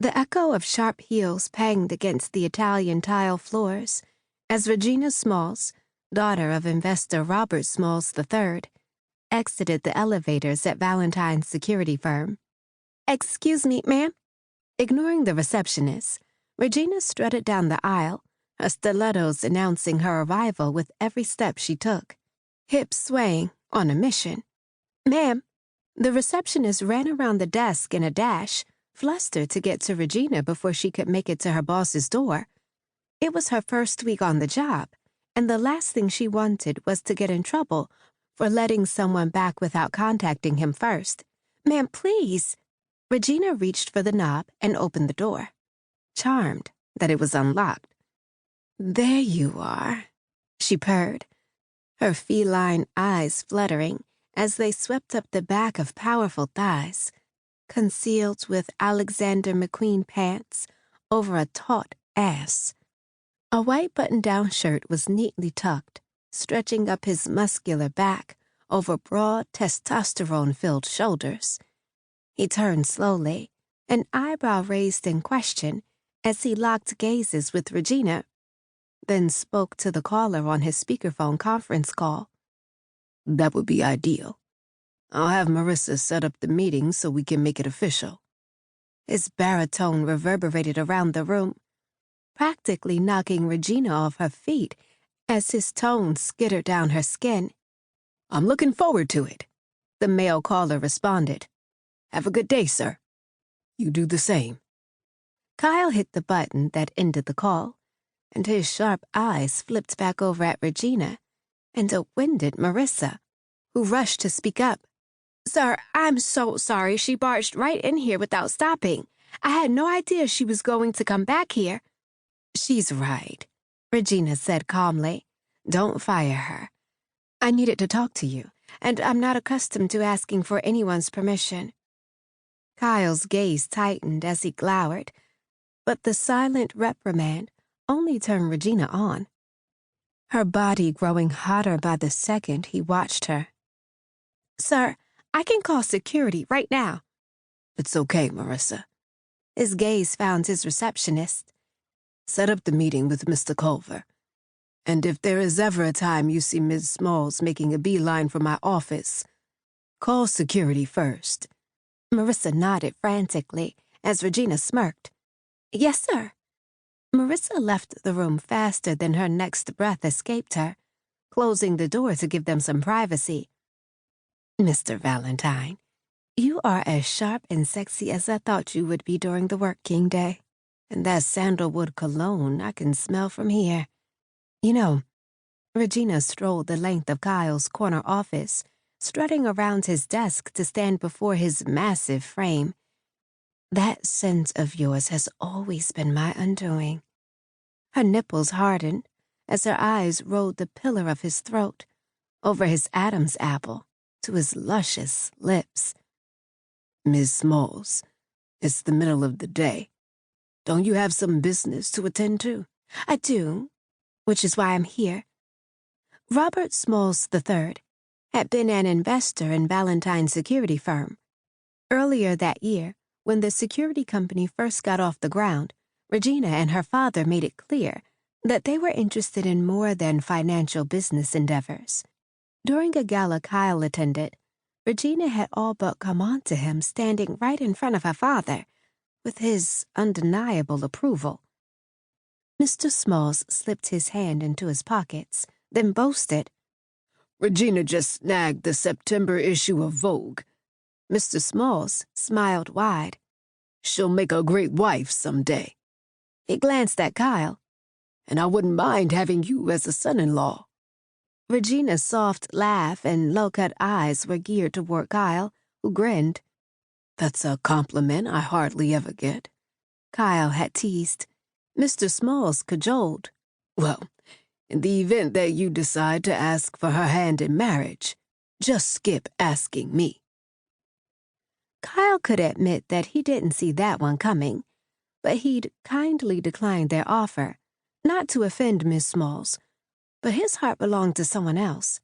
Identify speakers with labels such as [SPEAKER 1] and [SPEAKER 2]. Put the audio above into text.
[SPEAKER 1] The echo of sharp heels panged against the Italian tile floors as Regina Smalls, daughter of investor Robert Smalls III, exited the elevators at Valentine's security firm. "Excuse me, ma'am?" Ignoring the receptionist, Regina strutted down the aisle, her stilettos announcing her arrival with every step she took, hips swaying, on a mission. "Ma'am." The receptionist ran around the desk in a dash, flustered to get to Regina before she could make it to her boss's door. It was her first week on the job, and the last thing she wanted was to get in trouble for letting someone back without contacting him first. "Ma'am, please." Regina reached for the knob and opened the door, charmed that it was unlocked. "There you are," she purred, her feline eyes fluttering as they swept up the back of powerful thighs, concealed with Alexander McQueen pants over a taut ass. A white button-down shirt was neatly tucked, stretching up his muscular back over broad, testosterone-filled shoulders. He turned slowly, an eyebrow raised in question as he locked gazes with Regina, then spoke to the caller on his speakerphone conference call. "That would be ideal. I'll have Marissa set up the meeting so we can make it official." His baritone reverberated around the room, practically knocking Regina off her feet as his tone skittered down her skin. "I'm looking forward to it," the male caller responded. "Have a good day, sir." "You do the same." Kyle hit the button that ended the call, and his sharp eyes flipped back over at Regina and a winded Marissa, who rushed to speak up. "Sir, I'm so sorry she barged right in here without stopping. I had no idea she was going to come back here." "She's right," Regina said calmly. "Don't fire her. I needed to talk to you, and I'm not accustomed to asking for anyone's permission." Kyle's gaze tightened as he glowered, but the silent reprimand only turned Regina on, her body growing hotter by the second he watched her. "Sir, I can call security right now." "It's okay, Marissa." His gaze found his receptionist. "Set up the meeting with Mr. Culver. And if there is ever a time you see Ms. Smalls making a beeline for my office, call security first." Marissa nodded frantically as Regina smirked. "Yes, sir." Marissa left the room faster than her next breath escaped her, closing the door to give them some privacy. "Mr. Valentine, you are as sharp and sexy as I thought you would be during the working day. And that sandalwood cologne I can smell from here. You know," Regina strolled the length of Kyle's corner office, strutting around his desk to stand before his massive frame. "That scent of yours has always been my undoing." Her nipples hardened as her eyes rode the pillar of his throat, over his Adam's apple, to his luscious lips. "Miss Smalls, it's the middle of the day. Don't you have some business to attend to?" "I do, which is why I'm here." Robert Smalls III had been an investor in Valentine's security firm. Earlier that year, when the security company first got off the ground, Regina and her father made it clear that they were interested in more than financial business endeavors. During a gala Kyle attended, Regina had all but come on to him standing right in front of her father, with his undeniable approval. Mr. Smalls slipped his hand into his pockets, then boasted, "Regina just snagged the September issue of Vogue." Mr. Smalls smiled wide. "She'll make a great wife someday." He glanced at Kyle. "And I wouldn't mind having you as a son-in-law." Regina's soft laugh and low-cut eyes were geared toward Kyle, who grinned. "That's a compliment I hardly ever get," Kyle had teased. Mr. Smalls cajoled. "Well, in the event that you decide to ask for her hand in marriage, just skip asking me." Kyle could admit that he didn't see that one coming, but he'd kindly declined their offer, not to offend Miss Smalls, but his heart belonged to someone else.